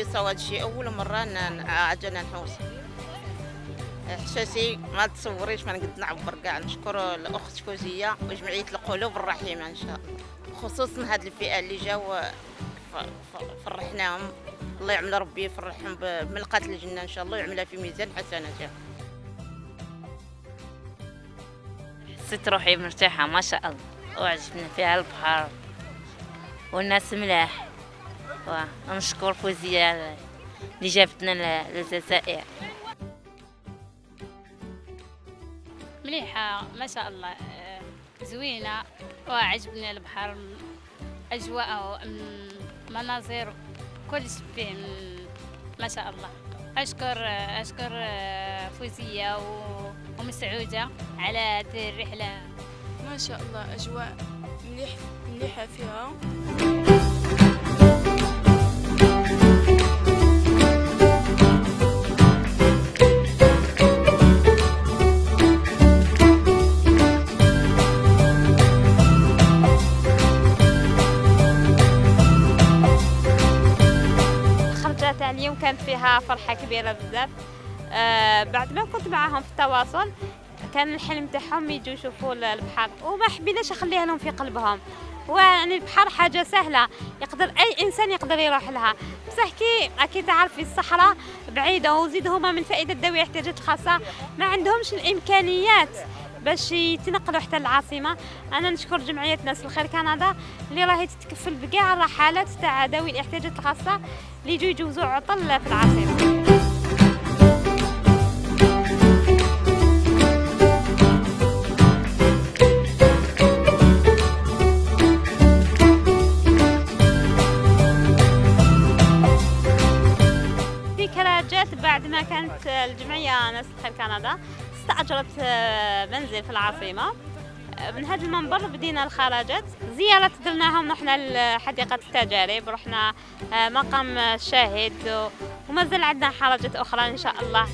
نصاو هاد الشيء أول مرة عجانا نحوس. إحساسي ما تصوريش، ما نقد نعبّر كاع. نشكر الأخت فوزية وجمعية القلوب الرحيمة إن شاء الله، خصوصًا هاد الفئة اللي جاو فرحناهم. الله يعمل ربي يفرحهم بملقاة الجنة إن شاء الله ويعملها في ميزان حسناتهم. حسيت روحي مرتاحة ما شاء الله، وعجبني فيها البحر والناس ملاح، ونشكر فوزية اللي جابتنا للجزائر. مليحة ما شاء الله، زوينة وعجبني البحر، أجواءه، مناظر، كل شيء فيه ما شاء الله. أشكر فوزية ومسعودة على هذه الرحلة. ما شاء الله أجواء مليحة فيها. الخرجة تاع اليوم كانت فيها فرحة كبيرة بزاف. بعد ما كنت معاهم في التواصل كان الحلم تاعهم يجوا يشوفوا البحر، وما حبيناش نخليها لهم في قلبهم. ويعني البحر حاجة سهلة، يقدر أي إنسان يقدر يروح لها، بصح كي أكيد تعرفي الصحراء بعيدة، وزيد هما من فئة ذوي الاحتياجات الخاصة ما عندهمش الإمكانيات باش يتنقلوا حتى العاصمة. أنا نشكر جمعية ناس الخير كندا اللي راهي تتكفل بكاع الرحلات تاع ذوي الاحتياجات الخاصة اللي يجوا يجوزوا عطل في العاصمة. ذكريات بعد ما كانت الجمعية ناس الخير كندا استأجرت منزل في العاصمة. من هذا المنبر بدينا الخرجات، زيارة درناهم، رحنا لحديقة التجارب، رحنا مقام الشاهد، ومازال عندنا حركات أخرى إن شاء الله.